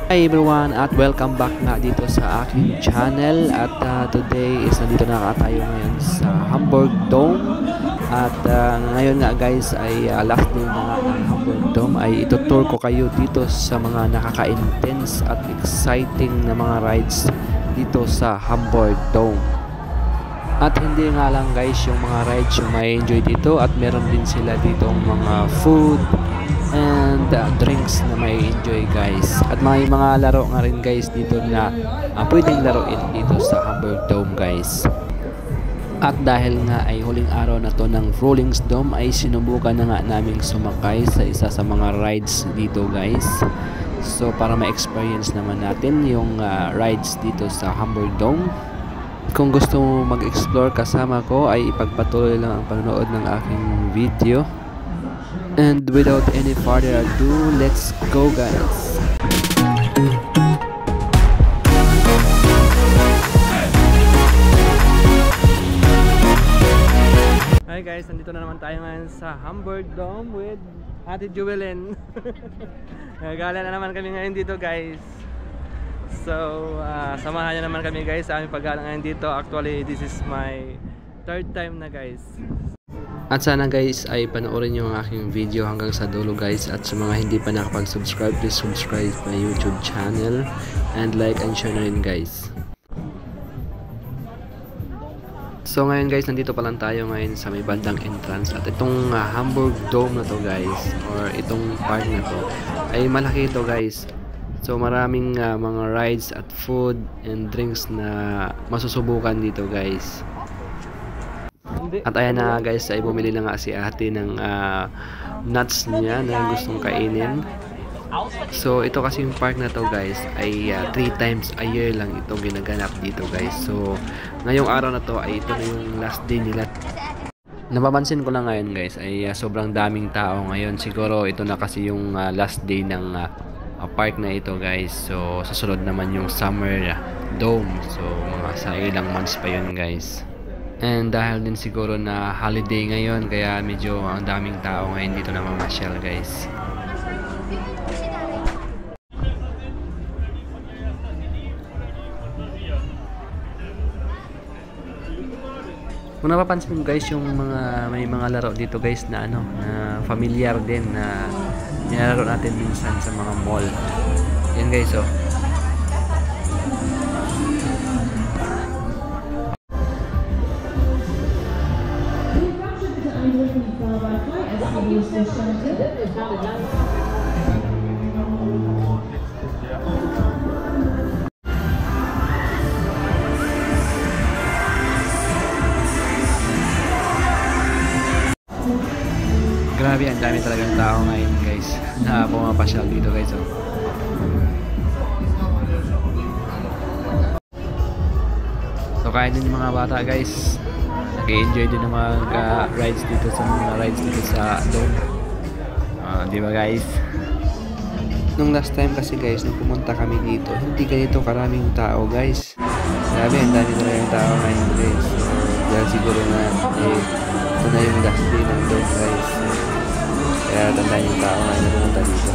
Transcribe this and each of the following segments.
Hi everyone at welcome back nga dito sa aking channel at today is nandito na tayo ngayon sa Hamburg Dome at ngayon nga guys ay last day na nga ng Hamburg Dome ay itutour ko kayo dito sa mga nakaka-intense at exciting na mga rides dito sa Hamburg Dome. At hindi nga lang guys yung mga rides yung may enjoy dito at meron din sila dito mga food and drinks na may enjoy guys. At may mga laro nga rin guys dito na pwedeng laruin dito sa Hamburg Dome guys. At dahil nga ay huling araw na to ng Rollings Dome ay sinubukan na nga naming sumakay sa isa sa mga rides dito guys. So para ma-experience naman natin yung rides dito sa Hamburg Dome. Kung gusto mo mag-explore kasama ko ay ipagpatuloy lang ang panonood ng aking video. And without any further ado, let's go guys! Hi guys, nandito na naman tayo ngayon sa Hamburg Dome with Ate Jewelyn. Gala na naman kami ngayon dito guys. So, samahan nyo naman kami guys sa aming paggala ngayon dito. Actually, this is my third time na guys. At sana guys ay panoorin nyo ang aking video hanggang sa dulo guys. At sa mga hindi pa nakapag-subscribe, please subscribe my YouTube channel. And like and share na rin guys. So ngayon guys, nandito pa lang tayo ngayon sa may bandang entrance. At itong Hamburg Dome na to guys, or itong park na to, ay malaki ito guys. So maraming mga rides at food and drinks na masusubukan dito guys. At ayan na guys, ay bumili na nga si ate ng nuts niya na gustong kainin. So ito kasi yung park na to guys ay 3 times a year lang ito ginaganap dito guys. So ngayong araw na to ay ito na yung last day nila. Napapansin ko lang ngayon guys ay sobrang daming tao ngayon. Siguro ito na kasi yung last day ng park na ito guys. So susunod naman yung summer dome. So mga sa ilang months pa yun guys. And dahil din siguro na holiday ngayon kaya medyo ang daming tao ngayon dito na mamasyal guys. Kung napapansin guys yung may mga laro dito guys na na familiar din na nilalaro natin minsan sa mga mall. Yan guys oh. Grabe, ang dami talagang tao ngayon guys na pumapasyal dito guys oh. So kaya din yung mga bata guys, nag-enjoy din ng mga rides dito sa dome. Di ba guys? Nung last time kasi guys nung pumunta kami dito, hindi ganito karaming tao guys. Grabe, ang dami talagang tao ngayon guys. So dahil siguro na ito na yung last day ng dome guys. Kaya tandaan yung tao na pumunta dito.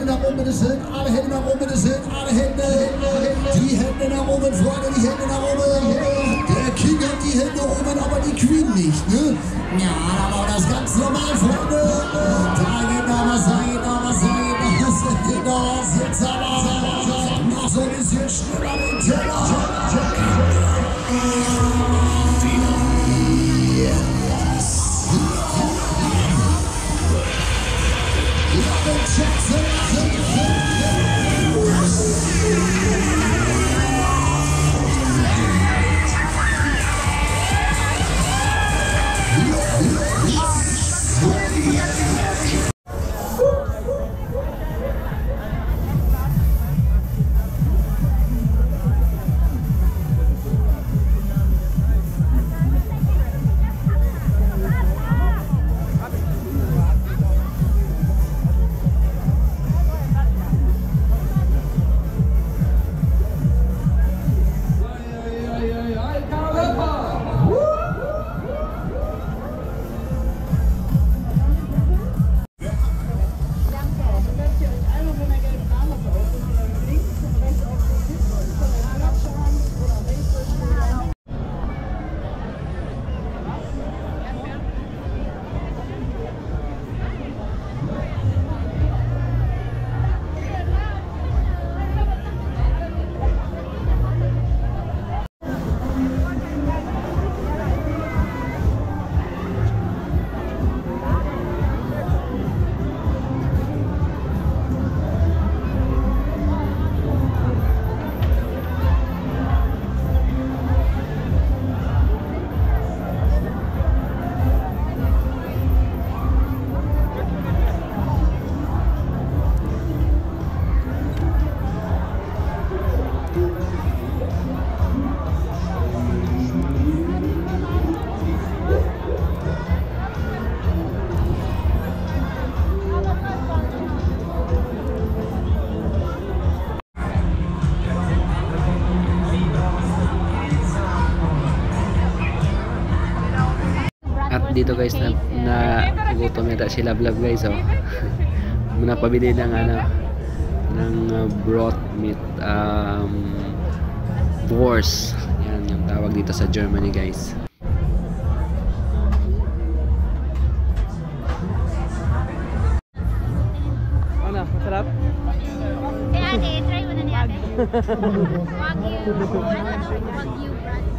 Hände nach oben, bitte schön. Alle Hände nach oben, bitte schön. Alle Hände. Die Hände nach oben, Freunde, die Hände nach oben. Der King hat die Hände oben, aber die Queen nicht, ne? Ja, aber das ist ganz normal, Freunde. Da geht noch was, da geht noch was, da geht noch was, da geht noch was. Jetzt aber noch so ein bisschen schneller den Teller. At dito guys na gutom yata si Love Love guys, oh. Muna pabili ng broth meat wurst. Yan yung tawag dito sa Germany guys. Ano, masarap? Eh ate, try mo na ni ate. Wagyu. Wagyu brand.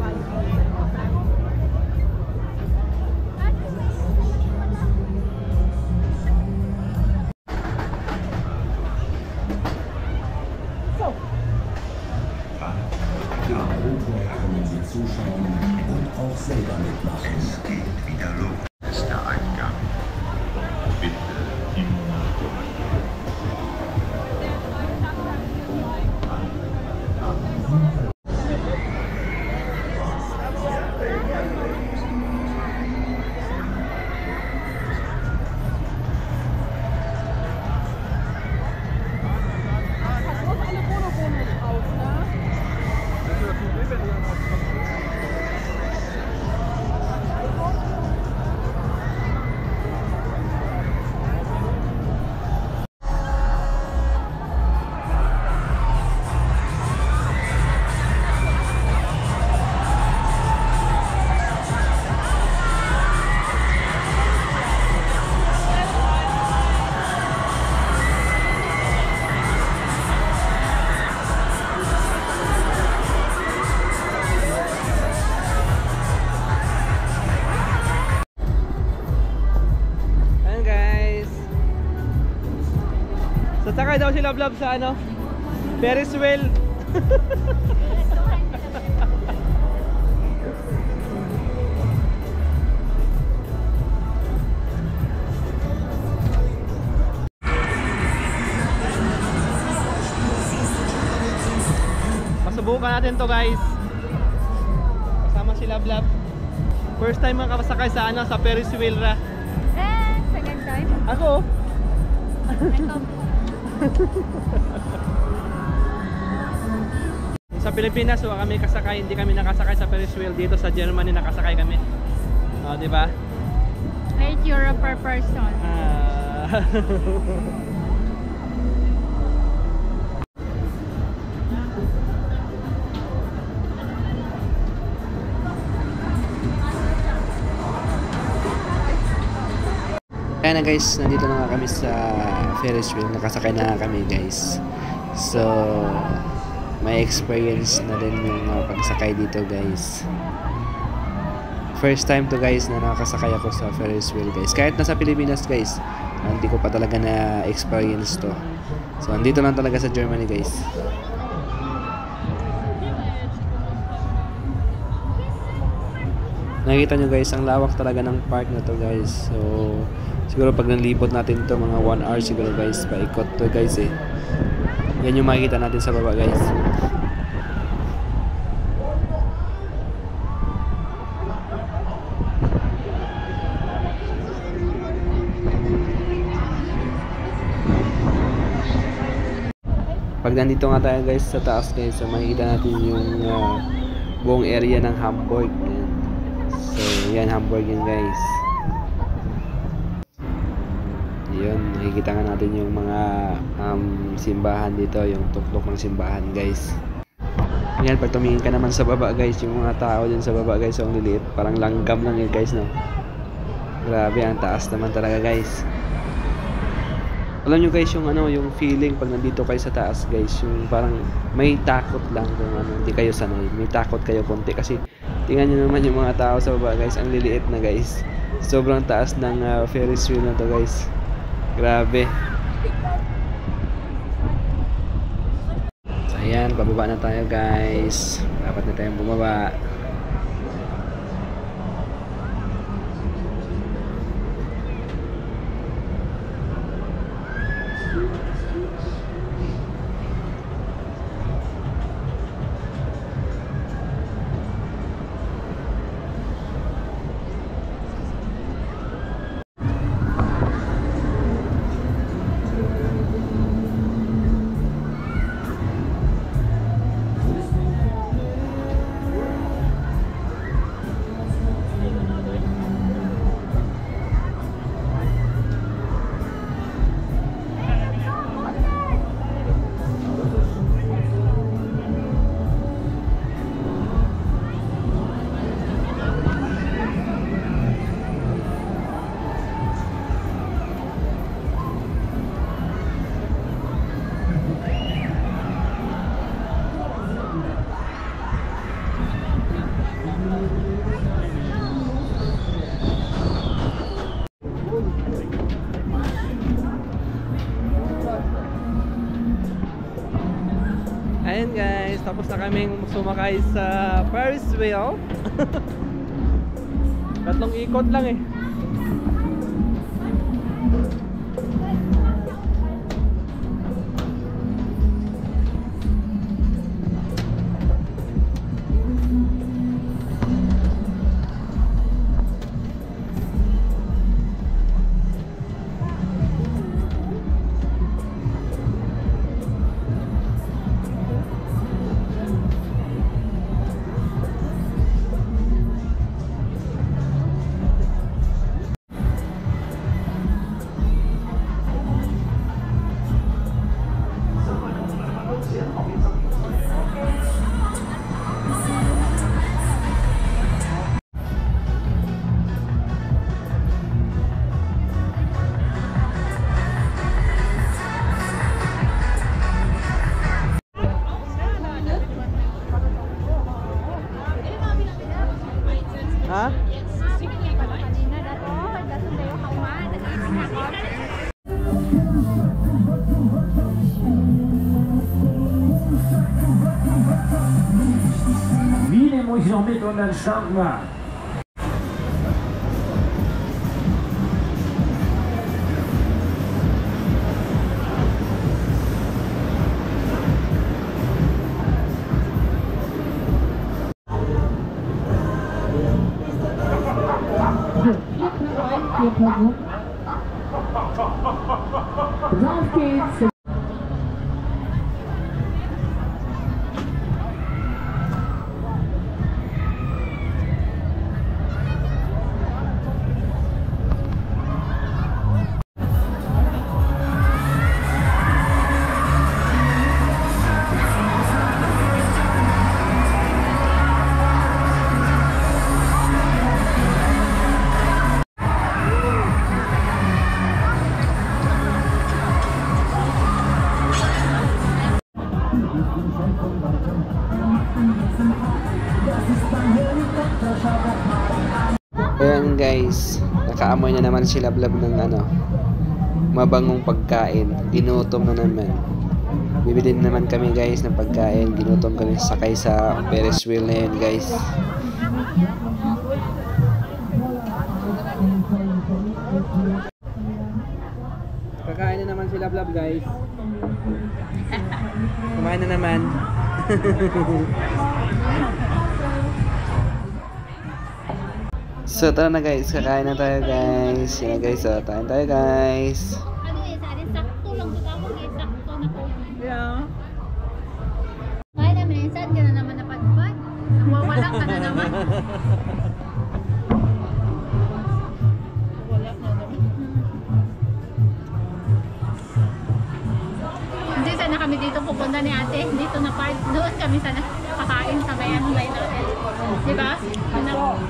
Wenn Sie zuschauen und auch selber mitmachen. Es geht wieder los. Das ist der Eingang. Bitte immer durch. Sasakay daw si Love Love sa ano? Ferris wheel. Pasubukan natin to guys. Kasama si Love Love. First time makakasakay sa ano, sa Ferris wheel ra. Second time. Ako. Sa Pilipinas, kami kasakay, hindi kami nakasakay sa Ferris wheel. Dito sa Germany nakasakay kami. Oh, di ba? 8 euro per person. Ayan na guys, nandito na nga kami sa Ferris wheel. Nakasakay na nga kami guys. So, may experience na din yung pagsakay dito guys. First time to guys na nakasakay ako sa Ferris wheel guys. Kahit nasa Pilipinas guys, hindi ko pa talaga na experience to. So, andito lang talaga sa Germany guys. Nakikita nyo guys, ang lawak talaga ng park na to guys. So, siguro pag nalipot natin to mga 1 hour siguro guys, paikot to guys eh. Yan yung makikita natin sa baba guys. Pag nandito nga tayo guys sa taas guys, so makikita natin yung buong area ng Hamburg. So yan, Hamburg yun guys. Yun, nakikita nga natin yung mga simbahan dito, yung tuklok ng simbahan guys. Yan, pag tumingin ka naman sa baba guys, yung mga tao dyan sa baba guys, so ang liliit, parang langgam lang yun guys, no? Grabe, ang taas naman talaga guys. Alam nyo guys, yung yung feeling pag nandito kayo sa taas guys, yung parang may takot lang kung hindi kayo sanay. May takot kayo konti kasi tingnan nyo naman yung mga tao sa baba guys, ang liliit na guys. Sobrang taas ng Ferris wheel na to guys. Grabe. So ayan, pababa na tayo guys. Dapat na tayong bumaba. Ayan guys, tapos na kaming sumakay sa Ferris wheel. Tatlong ikot lang eh. Ha? Wie nehme ich noch mit und dann starten wir. Drauf geht's. Ayan guys, nakaamoy na naman si Lablab ng mabangong pagkain. Ginutom na naman. Bibili naman kami guys ng pagkain. Ginutom kami sakay sa Ferris wheel na yun guys. Kakain na naman si Lablab guys. Kumain na naman. So tara na guys, kakain na tayo guys. Yan na guys, so tayo guys. Ano eh, sa atin sakto lang ito ako sakto na po. Yeah. Kaya na minsan ka na naman napadpad. Nawawala ka na naman. Wala na naman. Hindi sana kami dito pupunta ni ate. Dito na part. Doon kami sana kakain sa bayan natin. Diba? Ano?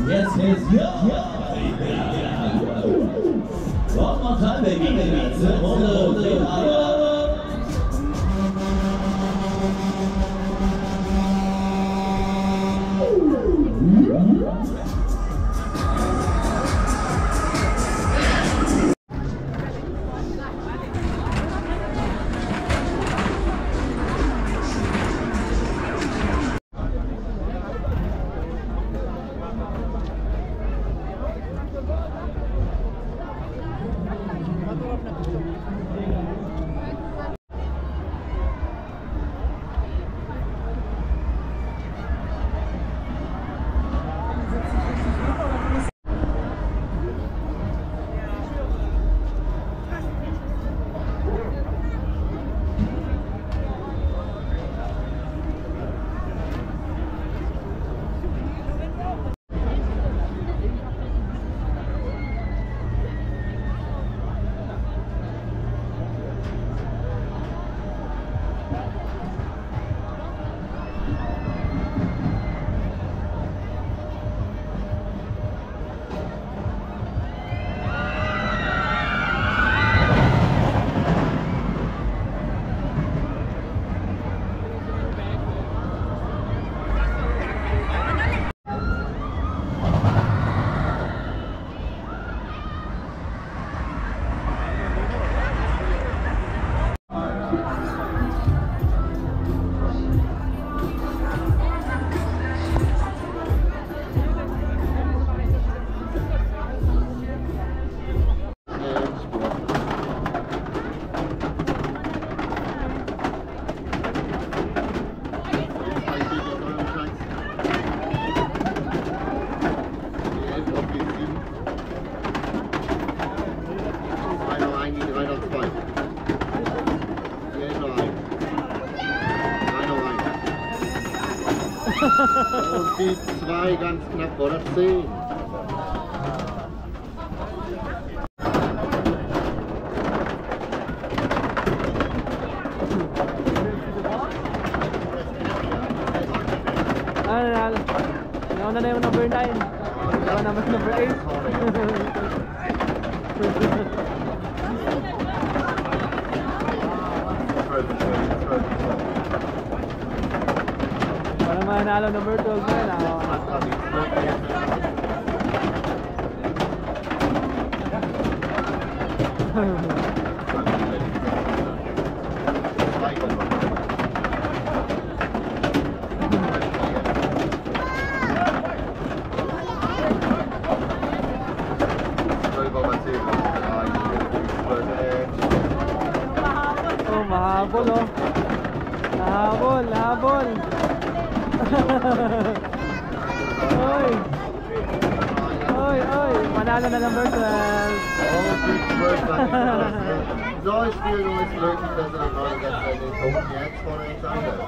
Yes, yeah. One more time, baby. Hold on. Und die 2 ganz knapp vor der 10. Nauna na yung number 9. Nauna naman number 8. Para manalo number 12 na yun. Mahabol oh. Nahabol. Oy. Manalo na number 12. So ich spiele nur mit Leuten, dass er gerade ganz seine Toten jetzt vor der Entscheidung.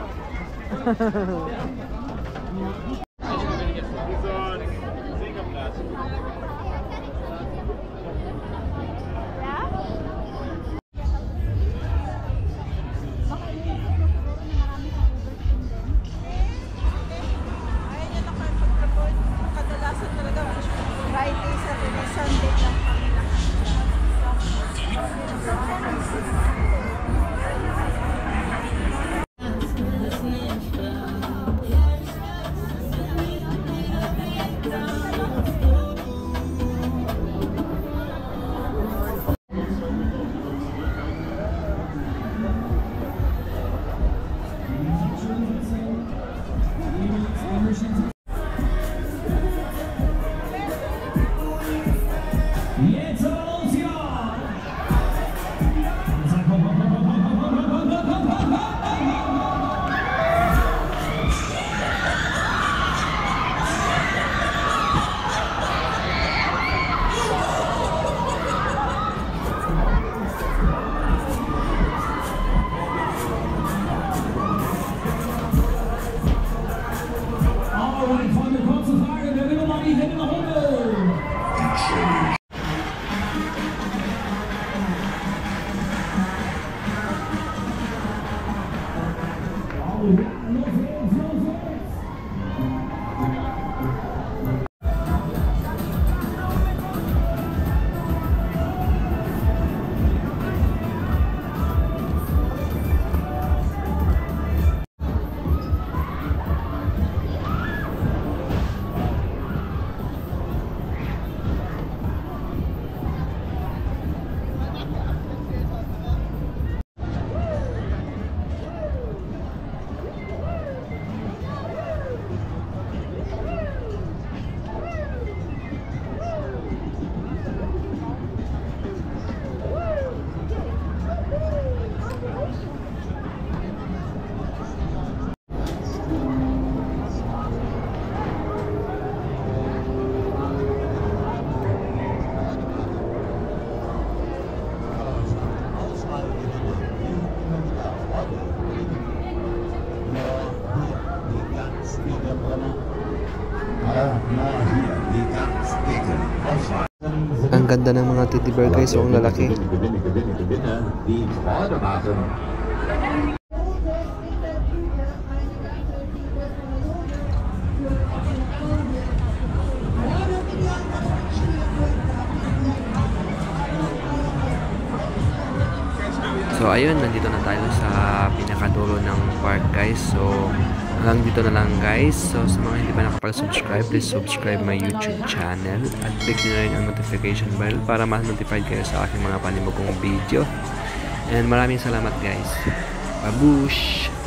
Friday, Saturday, Sunday lang kami Jetzt aber los, ja! Alright, Freunde, kurze Frage, wer will nochmal die Hände nach oben? Ang ganda ng mga teddy bear guys, ang lalaki. Die Freude machen. So ayun, nandito na tayo sa pinakadulo ng park guys. So hanggang dito na lang guys. So sa mga hindi pa nakapag-subscribe, please subscribe my YouTube channel at click nyo na rin ang notification bell para ma-notified kayo sa aking mga panibagong video. And maraming salamat guys. Babush!